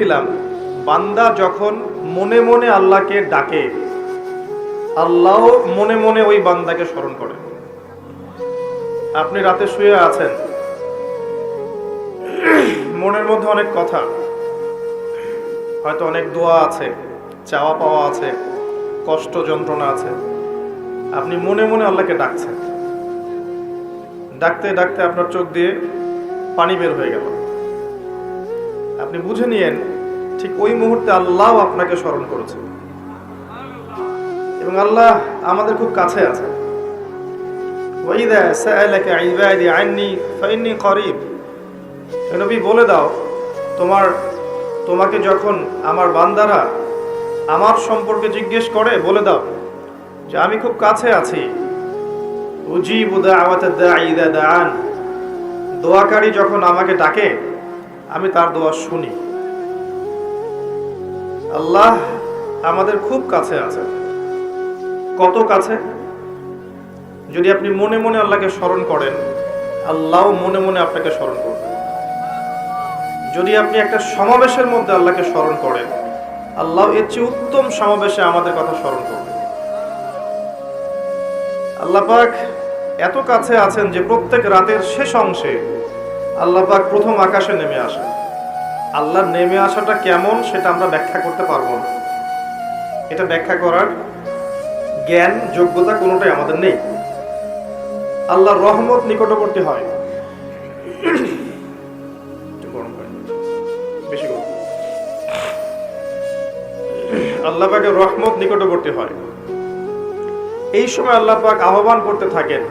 ছিলাম বান্দা যখন মনে মনে আল্লাহকে ডাকে, আল্লাহ মনে মনে ওই বান্দাকে স্মরণ করে। আপনি রাতে শুয়ে আছেন, মনের মধ্যে অনেক কথা, হয়তো অনেক দোয়া আছে, চাওয়া পাওয়া আছে, কষ্ট যন্ত্রণা আছে। আপনি মনে মনে আল্লাহকে ডাকছেন, ডাকতে ডাকতে আপনার চোখ দিয়ে পানি বের হয়ে গেল। আপনি বুঝে নিয়েন ঠিক ওই মুহূর্তে আল্লাহ আপনাকে স্মরণ করেছে এবং আল্লাহ আমাদের খুব কাছে আছে। ওয়াইদা সাআলাকা ইবাদি আন্নী ফাইন্নী করিব। নবী বলে দাও, তোমাকে যখন আমার বান্দারা আমার সম্পর্কে জিজ্ঞেস করে বলে দাও যে আমি খুব কাছে আছি। উজিবু দাওয়াতাদ দাঈ ইযা দাআন। দোয়াকারী যখন আমাকে ডাকে আমি তার দোয়া শুনি। আল্লাহ আমাদের খুব কাছে আছে। কত কাছে? যদি আপনি মনে মনে আল্লাহকে স্মরণ করেন, আল্লাহ মনে মনে আপনাকে স্মরণ করবেন। যদি আপনি একটা সমাবেশের মধ্যে আল্লাহকে স্মরণ করেন, আল্লাহ এর চেয়ে উত্তম সমাবেশে আমাদের কথা স্মরণ করবেন। আল্লাহ পাক এত কাছে আছেন যে প্রত্যেক রাতের শেষ অংশে আল্লাহ পাক প্রথম আকাশে নেমে আসেন। আল্লাহর নেমে আসাটা কেমন সেটা আমরা ব্যাখ্যা করতে পারবো না। এটা ব্যাখ্যা করার জ্ঞান যোগ্যতা কোনোটাই আমাদের নেই। আল্লাহর রহমত নিকটবর্তী হয়, বেশি গরম। আল্লাহ পাকের রহমত নিকটবর্তী হয়। এই সময় আল্লাহ পাক আহ্বান করতে থাকেন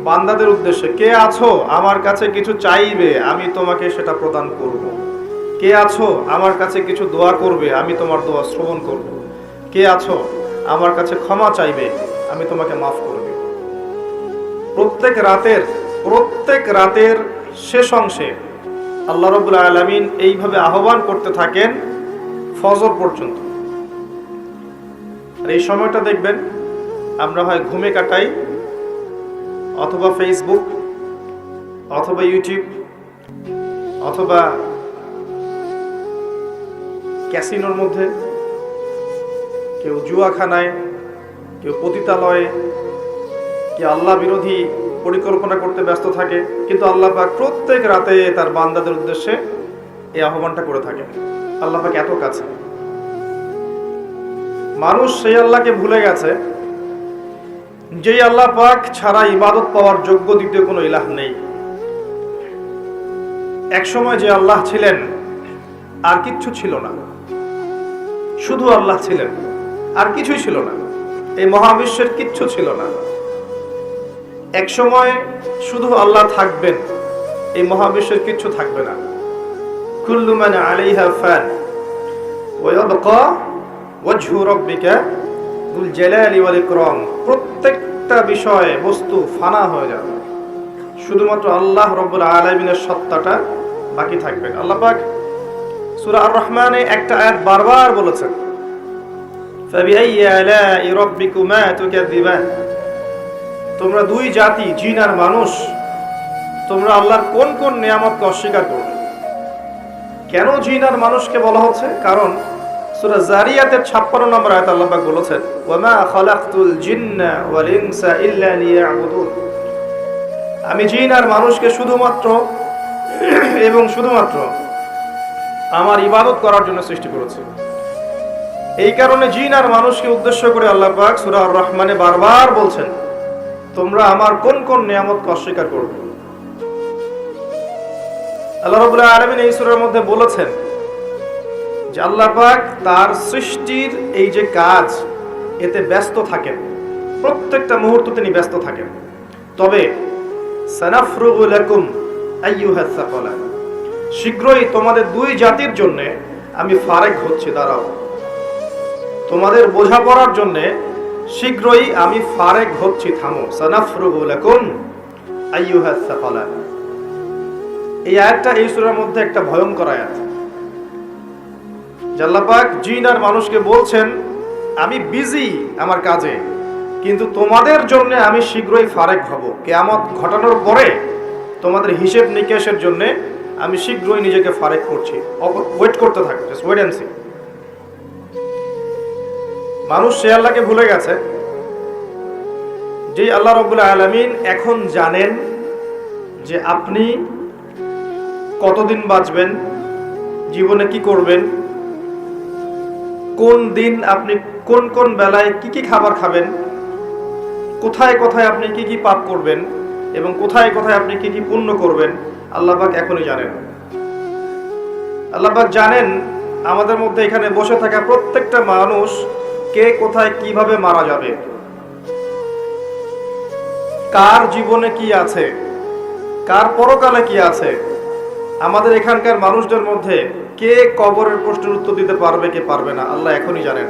বান্দাদের উদ্দেশ্যে, কে আছো আমার কাছে কিছু চাইবে, আমি তোমাকে সেটা প্রদান করব। কে আছো আমার কাছে কিছু দোয়া করবে, আমি তোমার দোয়া শ্রবণ করব। কে আছো আমার কাছে ক্ষমা চাইবে, আমি তোমাকে মাফ করব। প্রত্যেক রাতের শেষ অংশে আল্লাহ রাব্বুল আলামিন এইভাবে আহ্বান করতে থাকেন ফজর পর্যন্ত। আর এই সময়টা দেখবেন আমরা হয় ঘুমে কাটাই, অথবা ফেসবুক, অথবা ইউটিউব, অথবা ক্যাসিনোর মধ্যে, কেউ জুয়াখানায়, কেউ পতিতালয়ে, কেউ আল্লাহ বিরোধী পরিকল্পনা করতে ব্যস্ত থাকে। কিন্তু আল্লাহ পাক প্রত্যেক রাতে তার বান্দাদের উদ্দেশ্যে এই আহ্বানটা করে থাকে। আল্লাহ পাক এত কাছে। মানুষ সেই আল্লাহকে ভুলে গেছে যেই আল্লাহ পাক ছাড়া ইবাদত পাওয়ার যোগ্য দ্বিতীয় কোনো ইলাহ নেই। এক সময় যে আল্লাহ ছিলেন আর কিচ্ছু ছিল না, শুধু আল্লাহ ছিলেন, আর কিছুই ছিল না। এই মহাবিশ্বের কিচ্ছু ছিল না। এক সময় শুধু আল্লাহ থাকবেন, এই মহাবিশ্বের কিচ্ছু থাকবে না। কুল্লু মান আলাইহা ফান ওয়া ইয়াবকা ওয়াজহু রাব্বিকা যুল জালালি ওয়াল ইকরাম। প্রত্যেকটা বিষয় বস্তু ফানা হয়ে যাবে, শুধুমাত্র আল্লাহ রাব্বুল আলামিনের সত্তাটা বাকি থাকবে। আল্লাহ পাক সূরা আর রহমানে একটা আয়াত বারবার বলেছেন, ফাবিআইয়ি আলাই রাব্বিকুমা তুকাযিবান। তোমরা দুই জাতি, জিন আর মানুষ, তোমরা আল্লাহর কোন কোন নিয়ামতকে অস্বীকার করবে। কেন জিন আর মানুষকে বলা হচ্ছে? কারণ সূরা জারিয়াতের 56 নম্বর আয়াতে আল্লাহ পাক বলেছেন, ওয়ামা খালাকতুল জিন্না ওয়াল ইনসা ইল্লা লিয়াবুদুন। আমি জিন আর মানুষকে শুধুমাত্র আমার ইবাদত করার জন্য সৃষ্টি করেছি। এই কারণে জিন আর মানুষকে উদ্দেশ্য করে আল্লাহ পাক সূরা আর রহমানে বারবার বলছেন, তোমরা আমার কোন কোন নিয়ামতকে অস্বীকার করবে। আল্লাহ রাব্বুল আলামিন এই সূরার মধ্যে বলেছেন যে আল্লাহ পাক তার সৃষ্টির এই যে কাজ, এতে ব্যস্ত থাকেন, প্রত্যেকটা মুহূর্ত তিনি ব্যস্ত থাকেন। তবে সানাফরুগু লাকুম আইয়ুহাস সাকালান, শীঘ্রই তোমাদের দুই জাতির জন্য আমি ফারেক হচ্ছি, দাঁড়াও। তোমাদের বোঝাপড়ার জন্য শীঘ্রই আমি ফারেক হচ্ছি, থামো। সানাফরুগু লাকুম আইয়ুহাস সাকালান। এই আয়াতটা এই সূরার মধ্যে একটা ভয়ঙ্কর আয়াত। আল্লাহ পাক জিন আর মানুষকে বলছেন, আমি বিজি আমার কাজে, কিন্তু তোমাদের জন্য আমি শীঘ্রই ফারেক হব। কিয়ামত ঘটানোর পরে তোমাদের হিসেব নিকেশের জন্য আমি শীঘ্রই নিজেকে ফারেক করছি, ওয়েট করতে থাকো, জাস্ট ওয়েট এন্ড সি। মানুষ সে আল্লাহকে ভুলে গেছে যে আল্লাহ রাব্বুল আলামিন এখন জানেন যে আপনি কতদিন বাঁচবেন, জীবনে কি করবেন, কোন দিন আপনি কোন কোন বেলায় কি কি খাবার খাবেন, কোথায় কোথায় আপনি কি কি পাপ করবেন এবং কোথায় কোথায় আপনি কি কি পুণ্য করবেন। আল্লাহ পাক এখনই জানেন। আল্লাহ পাক জানেন আমাদের মধ্যে এখানে বসে থাকা প্রত্যেকটা মানুষ কে কোথায় কিভাবে মারা যাবে, কার জীবনে কি আছে, কার পরকালে কি আছে। আমাদের এখানকার মানুষদের মধ্যে কে কবরের প্রশ্নের উত্তর দিতে পারবে, কে পারবে না, আল্লাহ এখনই জানেন।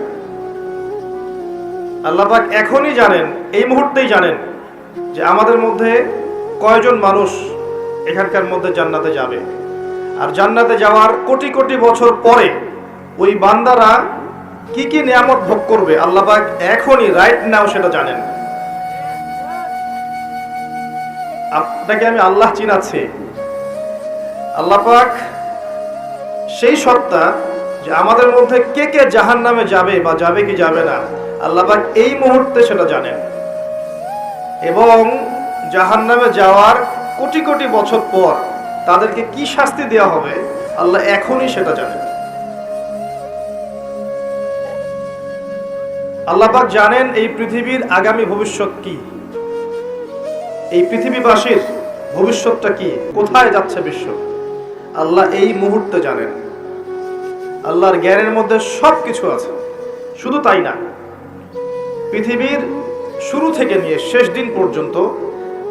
আল্লাহ পাক এখনই জানেন, এই মুহূর্তেই জানেন যে আমাদের মধ্যে কয়জন মানুষ এখানকার মধ্যে জান্নাতে যাবে। আর জান্নাতে যাওয়ার কোটি কোটি বছর পরে ওই বান্দারা কি কি নিয়ামত ভোগ করবে, আল্লাহ পাক এখনই রাইট নাও সেটা জানেন। আপনাকে আমি আল্লাহ চিনাচ্ছি। আল্লাহ পাক সেই সত্তা যে আমাদের মধ্যে কে কে জাহান্নামে যাবে বা যাবে কি যাবে না, আল্লাহ পাক এই মুহূর্তে সেটা জানেন। এবং জাহান্নামে যাওয়ার কোটি কোটি বছর পর তাদেরকে কি শাস্তি দেওয়া হবে, আল্লাহ এখনই সেটা জানেন। আল্লাহ পাক জানেন এই পৃথিবীর আগামী ভবিষ্যৎ কি, এই পৃথিবীবাসীর ভবিষ্যৎটা কি, কোথায় যাচ্ছে বিশ্ব, আল্লাহ এই মুহূর্তে জানেন। আল্লাহর জ্ঞানের মধ্যে সবকিছু আছে। শুধু তাই না, পৃথিবীর শুরু থেকে নিয়ে শেষ দিন পর্যন্ত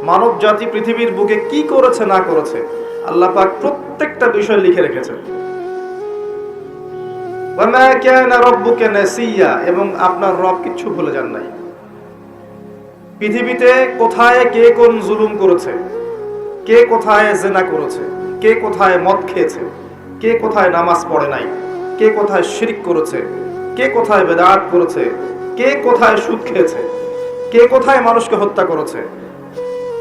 মানব জাতি পৃথিবীর বুকে কি করেছে না করেছে, আল্লাহ পাক প্রত্যেকটা বিষয় লিখে রেখেছেন। ওয়ামা কানা রাব্বুকা নাসিয়া, এবং আপনার রব কিচ্ছু ভুলে যান নাই। পৃথিবীতে কোথায় কে কোন জুলুম করেছে, কে কোথায় জিনা করেছে, কে কোথায় মদ খেয়েছে, কে কোথায় নামাজ পড়ে নাই, কে কোথায় শিরক করেছে, কে কোথায় বেদাত করেছে, কে কোথায় সুদ খেয়েছে, কে কোথায় মানুষকে হত্যা করেছে,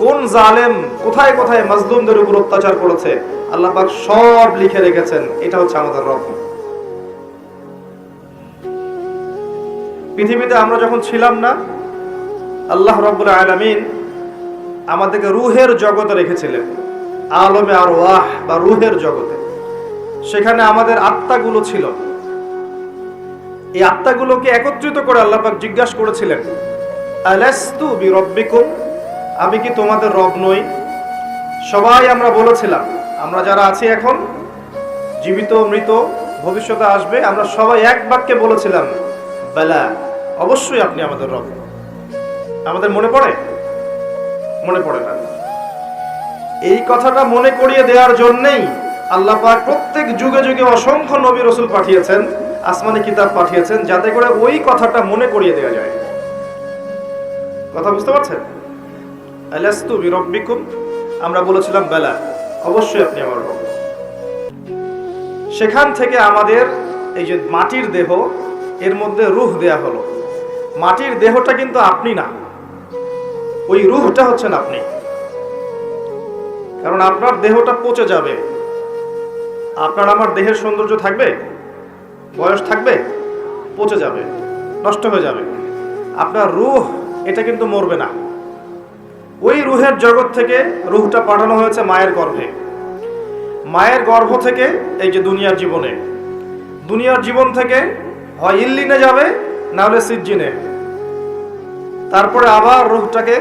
কোন জালেম কোথায় কোথায় মাজলুমদের উপর অত্যাচার করেছে, আল্লাহ পাক সব লিখে রেখেছেন। এটা হচ্ছে আমাদের রব। পৃথিবীতে আমরা যখন ছিলাম না, আল্লাহ রাব্বুল আলামিন আমাদেরকে রূহের জগতে রেখেছিলেন, আলমে আরওয়াহ বা রূহের জগতে। সেখানে আমাদের আত্মাগুলো ছিল। এই আত্মাগুলোকে একত্রিত করে আল্লাহ পাক জিজ্ঞাসা করেছিলেন, আলাস্তু বিরব্বিকুম, আমি কি তোমাদের রব নই? সবাই আমরা বলেছিলাম, আমরা যারা আছি এখন, জীবিত মৃত ভবিষ্যতে আসবে, আমরা সবাই এক বাক্যে বলেছিলাম, বালা, অবশ্যই আপনি আমাদের রব। আমাদের মনে পড়ে? মনে পড়ে না। এই কথাটা মনে করিয়ে দেওয়ার জন্যই আল্লাহ পাক প্রত্যেক যুগে যুগে অসংখ্য নবী রাসূল পাঠিয়েছেন, আসমানি কিতাব পাঠিয়েছেন, যাতে করে ওই কথাটা মনে করিয়ে দেওয়া যায়। কথা বুঝতে পারছেন? আলাস্তু বিরব্বিকুম, আমরা বলেছিলাম বালা, অবশ্যই আপনি আমার রব। সেখান থেকে আমাদের এই যে মাটির দেহ, এর মধ্যে রূহ দেয়া হলো। মাটির দেহটা কিন্তু আপনি না, ওই রূহটা হচ্ছেন আপনি। কারণ আপনার দেহটা পচে যাবে, আপনার আমার দেহের সৌন্দর্য থাকবে, বয়স থাকবে, পচে যাবে, নষ্ট হয়ে যাবে। আপনার রূহ এটা কিন্তু মরবে না। ওই রূহের জগৎ থেকে রূহটা পাঠানো হয়েছে মায়ের গর্ভে। মায়ের গর্ভ থেকে এই যে দুনিয়ার জীবনে, দুনিয়ার জীবন থেকে হয় ইল্লিনে যাবে, না হলে সিজ্জিনে। তারপরে আবার রূহটাকে